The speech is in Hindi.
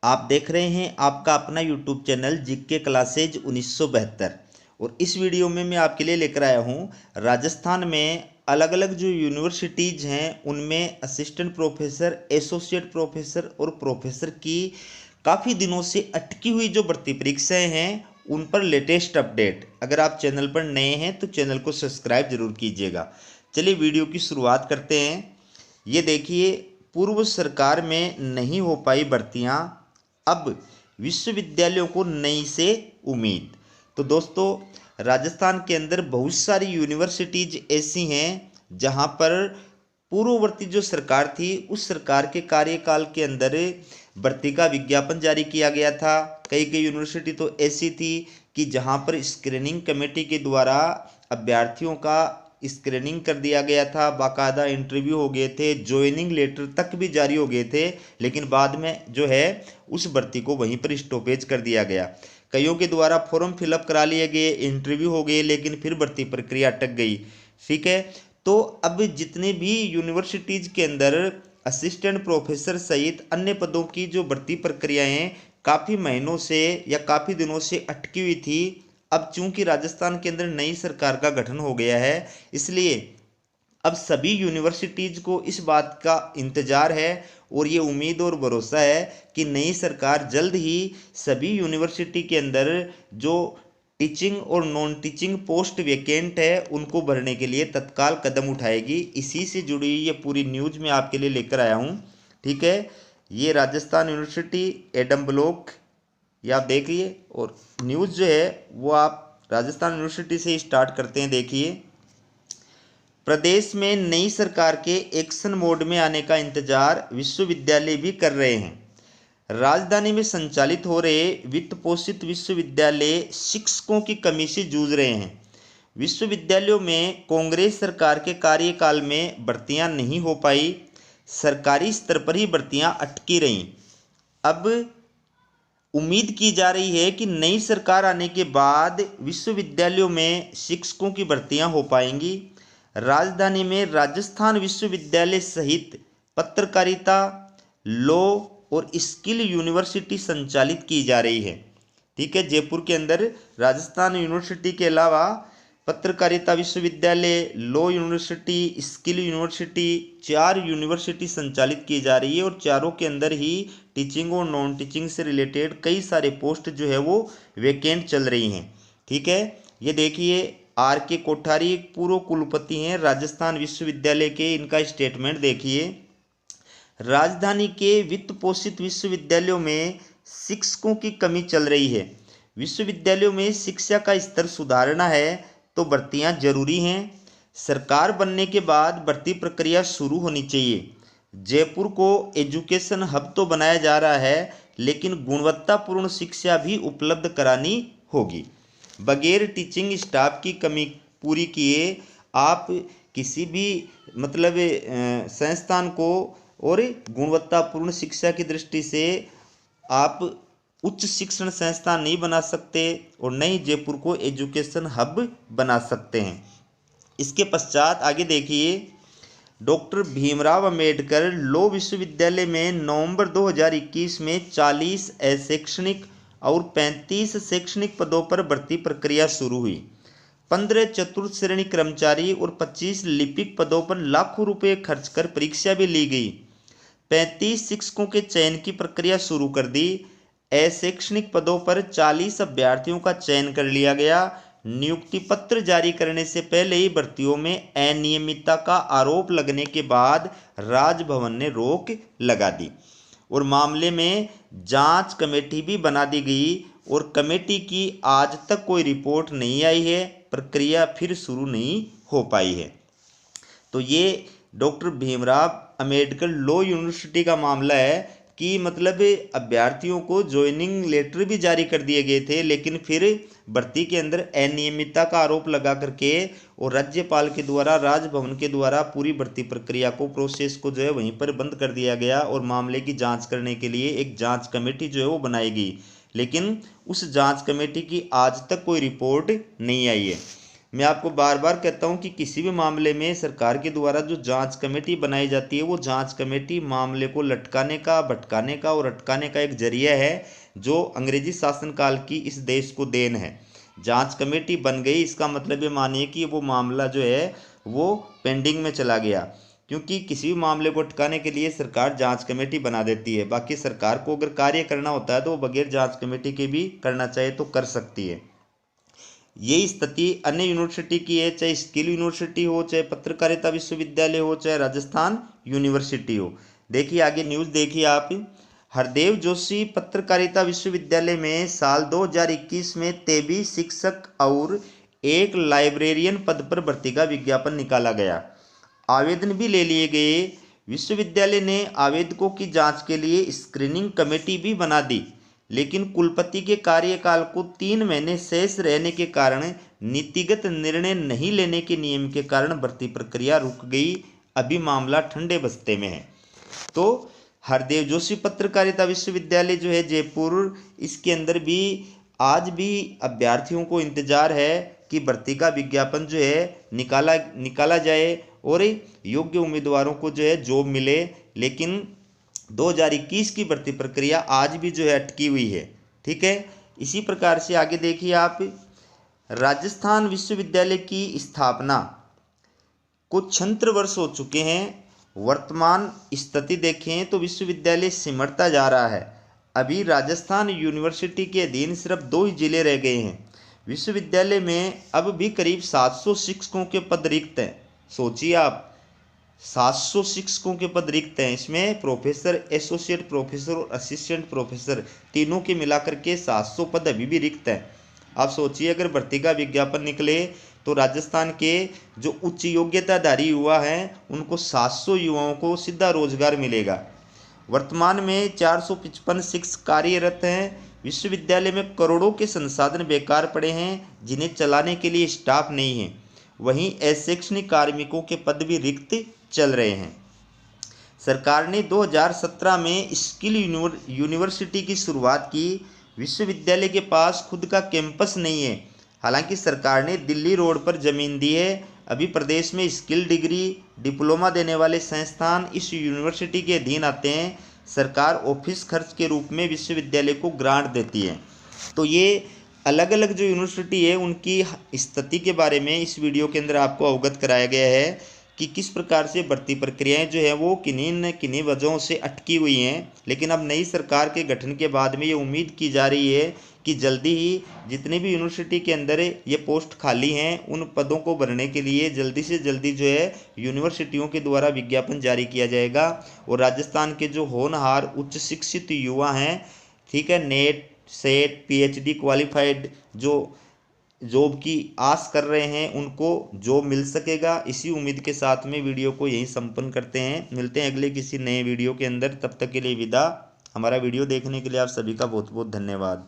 आप देख रहे हैं आपका अपना यूट्यूब चैनल जीके क्लासेज 1972। और इस वीडियो में मैं आपके लिए लेकर आया हूँ राजस्थान में अलग अलग जो यूनिवर्सिटीज़ हैं उनमें असिस्टेंट प्रोफेसर, एसोसिएट प्रोफेसर और प्रोफेसर की काफ़ी दिनों से अटकी हुई जो भर्ती परीक्षाएं हैं उन पर लेटेस्ट अपडेट। अगर आप चैनल पर नए हैं तो चैनल को सब्सक्राइब जरूर कीजिएगा। चलिए वीडियो की शुरुआत करते हैं। ये देखिए, पूर्व सरकार में नहीं हो पाई भर्तियां, अब विश्वविद्यालयों को नई से उम्मीद। तो दोस्तों, राजस्थान के अंदर बहुत सारी यूनिवर्सिटीज ऐसी हैं जहां पर पूर्ववर्ती जो सरकार थी उस सरकार के कार्यकाल के अंदर भर्ती का विज्ञापन जारी किया गया था। कई कई यूनिवर्सिटी तो ऐसी थी कि जहां पर स्क्रीनिंग कमेटी के द्वारा अभ्यर्थियों का स्क्रीनिंग कर दिया गया था, बाकायदा इंटरव्यू हो गए थे, ज्वाइनिंग लेटर तक भी जारी हो गए थे, लेकिन बाद में जो है उस भर्ती को वहीं पर स्टॉपेज कर दिया गया। कईयों के द्वारा फॉर्म फिलअप करा लिए गए, इंटरव्यू हो गए, लेकिन फिर भर्ती प्रक्रिया अटक गई। ठीक है, तो अब जितने भी यूनिवर्सिटीज़ के अंदर असिस्टेंट प्रोफेसर सहित अन्य पदों की जो भर्ती प्रक्रियाएं काफ़ी महीनों से या काफ़ी दिनों से अटकी हुई थी, अब चूंकि राजस्थान के अंदर नई सरकार का गठन हो गया है, इसलिए अब सभी यूनिवर्सिटीज को इस बात का इंतजार है और ये उम्मीद और भरोसा है कि नई सरकार जल्द ही सभी यूनिवर्सिटी के अंदर जो टीचिंग और नॉन टीचिंग पोस्ट वैकेंट है उनको भरने के लिए तत्काल कदम उठाएगी। इसी से जुड़ी ये पूरी न्यूज़ मैं आपके लिए लेकर आया हूँ। ठीक है, ये राजस्थान यूनिवर्सिटी एडम ब्लॉक, ये आप देखिए, और न्यूज़ जो है वो आप राजस्थान यूनिवर्सिटी से स्टार्ट करते हैं। देखिए, प्रदेश में नई सरकार के एक्शन मोड में आने का इंतजार विश्वविद्यालय भी कर रहे हैं। राजधानी में संचालित हो रहे वित्त पोषित विश्वविद्यालय शिक्षकों की कमी से जूझ रहे हैं। विश्वविद्यालयों में कांग्रेस सरकार के कार्यकाल में भर्तियां नहीं हो पाई, सरकारी स्तर पर ही भर्तियां अटकी रहीं। अब उम्मीद की जा रही है कि नई सरकार आने के बाद विश्वविद्यालयों में शिक्षकों की भर्तियां हो पाएंगी। राजधानी में राजस्थान विश्वविद्यालय सहित पत्रकारिता, लॉ और स्किल यूनिवर्सिटी संचालित की जा रही है। ठीक है, जयपुर के अंदर राजस्थान यूनिवर्सिटी के अलावा पत्रकारिता विश्वविद्यालय, law university, skill university, 4 university संचालित की जा रही है और चारों के अंदर ही टीचिंग और नॉन टीचिंग से रिलेटेड कई सारे पोस्ट जो है वो वैकेंट चल रही हैं। ठीक है, ये देखिए, आर के कोठारी एक पूर्व कुलपति हैं राजस्थान विश्वविद्यालय के, इनका स्टेटमेंट देखिए। राजधानी के वित्त पोषित विश्वविद्यालयों में शिक्षकों की कमी चल रही है। विश्वविद्यालयों में शिक्षा का स्तर सुधारना है तो भर्तियां जरूरी हैं। सरकार बनने के बाद भर्ती प्रक्रिया शुरू होनी चाहिए। जयपुर को एजुकेशन हब तो बनाया जा रहा है, लेकिन गुणवत्तापूर्ण शिक्षा भी उपलब्ध करानी होगी। बगैर टीचिंग स्टाफ की कमी पूरी किए आप किसी भी संस्थान को और गुणवत्तापूर्ण शिक्षा की दृष्टि से आप उच्च शिक्षण संस्थान नहीं बना सकते और न ही जयपुर को एजुकेशन हब बना सकते हैं। इसके पश्चात आगे देखिए, डॉक्टर भीमराव अंबेडकर लॉ विश्वविद्यालय में नवंबर 2021 में 40 अशैक्षणिक और 35 शैक्षणिक पदों पर भर्ती प्रक्रिया शुरू हुई। 15 चतुर्थ श्रेणी कर्मचारी और 25 लिपिक पदों पर लाखों रुपए खर्च कर परीक्षा भी ली गई। 35 शिक्षकों के चयन की प्रक्रिया शुरू कर दी। अशैक्षणिक पदों पर 40 अभ्यर्थियों का चयन कर लिया गया। नियुक्ति पत्र जारी करने से पहले ही भर्तियों में अनियमितता का आरोप लगने के बाद राजभवन ने रोक लगा दी और मामले में जांच कमेटी भी बना दी गई और कमेटी की आज तक कोई रिपोर्ट नहीं आई है। प्रक्रिया फिर शुरू नहीं हो पाई है। तो ये doctor Bhimrao Ambedkar law university का मामला है कि अभ्यर्थियों को ज्वाइनिंग लेटर भी जारी कर दिए गए थे, लेकिन फिर भर्ती के अंदर अनियमितता का आरोप लगा करके और राज्यपाल के द्वारा, राजभवन के द्वारा पूरी भर्ती प्रक्रिया को, प्रोसेस को जो है वहीं पर बंद कर दिया गया और मामले की जांच करने के लिए एक जांच कमेटी जो है वो बनाई गई, लेकिन उस जांच कमेटी की आज तक कोई रिपोर्ट नहीं आई है। मैं आपको बार बार कहता हूं कि किसी भी मामले में सरकार के द्वारा जो जांच कमेटी बनाई जाती है, वो जांच कमेटी मामले को लटकाने का, भटकाने का और अटकाने का एक जरिया है, जो अंग्रेजी शासनकाल की इस देश को देन है। जांच कमेटी बन गई, इसका मतलब ये मानिए कि वो मामला जो है वो पेंडिंग में चला गया, क्योंकि किसी भी मामले को अटकाने के लिए सरकार जांच कमेटी बना देती है। बाकी सरकार को अगर कार्य करना होता है तो वो बगैर जांच कमेटी के भी करना चाहे तो कर सकती है। यही स्थिति अन्य यूनिवर्सिटी की है, चाहे स्किल यूनिवर्सिटी हो, चाहे पत्रकारिता विश्वविद्यालय हो, चाहे राजस्थान यूनिवर्सिटी हो। देखिए आगे न्यूज़ देखिए आप। हरदेव जोशी पत्रकारिता विश्वविद्यालय में साल 2021 में 23 शिक्षक और 1 लाइब्रेरियन पद पर भर्ती का विज्ञापन निकाला गया। आवेदन भी ले लिए गए। विश्वविद्यालय ने आवेदकों की जांच के लिए स्क्रीनिंग कमेटी भी बना दी, लेकिन कुलपति के कार्यकाल को 3 महीने शेष रहने के कारण नीतिगत निर्णय नहीं लेने के नियम के कारण भर्ती प्रक्रिया रुक गई। अभी मामला ठंडे बस्ते में है। तो हरदेव जोशी पत्रकारिता विश्वविद्यालय जो है जयपुर, इसके अंदर भी आज भी अभ्यर्थियों को इंतजार है कि भर्ती का विज्ञापन जो है निकाला जाए और योग्य उम्मीदवारों को जो है जॉब मिले। लेकिन 2021 की भर्ती प्रक्रिया आज भी जो है अटकी हुई है। ठीक है, इसी प्रकार से आगे देखिए आप। राजस्थान विश्वविद्यालय की स्थापना को 76 वर्ष हो चुके हैं। वर्तमान स्थिति देखें तो विश्वविद्यालय सिमटता जा रहा है। अभी राजस्थान यूनिवर्सिटी के अधीन सिर्फ 2 ही जिले रह गए हैं। विश्वविद्यालय में अब भी करीब 700 शिक्षकों के पद रिक्त हैं। सोचिए आप, 700 शिक्षकों के पद रिक्त हैं। इसमें प्रोफेसर, एसोसिएट प्रोफेसर और असिस्टेंट प्रोफेसर तीनों के मिलाकर के 700 पद अभी भी रिक्त हैं। आप सोचिए अगर भर्ती का विज्ञापन निकले तो राजस्थान के जो उच्च योग्यताधारी युवा हैं उनको 700 युवाओं को सीधा रोजगार मिलेगा। वर्तमान में 455 शिक्षक कार्यरत हैं। विश्वविद्यालय में करोड़ों के संसाधन बेकार पड़े हैं जिन्हें चलाने के लिए स्टाफ नहीं है। वहीं अशैक्षणिक कार्मिकों के पद भी रिक्त चल रहे हैं। सरकार ने 2017 में स्किल यूनिवर्सिटी की शुरुआत की। विश्वविद्यालय के पास खुद का कैंपस नहीं है। हालांकि सरकार ने दिल्ली रोड पर जमीन दी है। अभी प्रदेश में स्किल डिग्री, डिप्लोमा देने वाले संस्थान इस यूनिवर्सिटी के अधीन आते हैं। सरकार ऑफिस खर्च के रूप में विश्वविद्यालय को ग्रांट देती है। तो ये अलग अलग जो यूनिवर्सिटी है उनकी स्थिति के बारे में इस वीडियो के अंदर आपको अवगत कराया गया है कि किस प्रकार से भर्ती प्रक्रियाएं जो है वो किन्हीं न किन्हीं वजहों से अटकी हुई हैं। लेकिन अब नई सरकार के गठन के बाद में ये उम्मीद की जा रही है कि जल्दी ही जितने भी यूनिवर्सिटी के अंदर ये पोस्ट खाली हैं उन पदों को भरने के लिए जल्दी से जल्दी जो है यूनिवर्सिटियों के द्वारा विज्ञापन जारी किया जाएगा। और राजस्थान के जो होनहार उच्च शिक्षित युवा हैं, ठीक है, नेट, सेट, पीएचडी क्वालिफाइड जो जॉब की आस कर रहे हैं उनको जॉब मिल सकेगा। इसी उम्मीद के साथ में वीडियो को यहीं संपन्न करते हैं। मिलते हैं अगले किसी नए वीडियो के अंदर। तब तक के लिए विदा। हमारा वीडियो देखने के लिए आप सभी का बहुत बहुत धन्यवाद।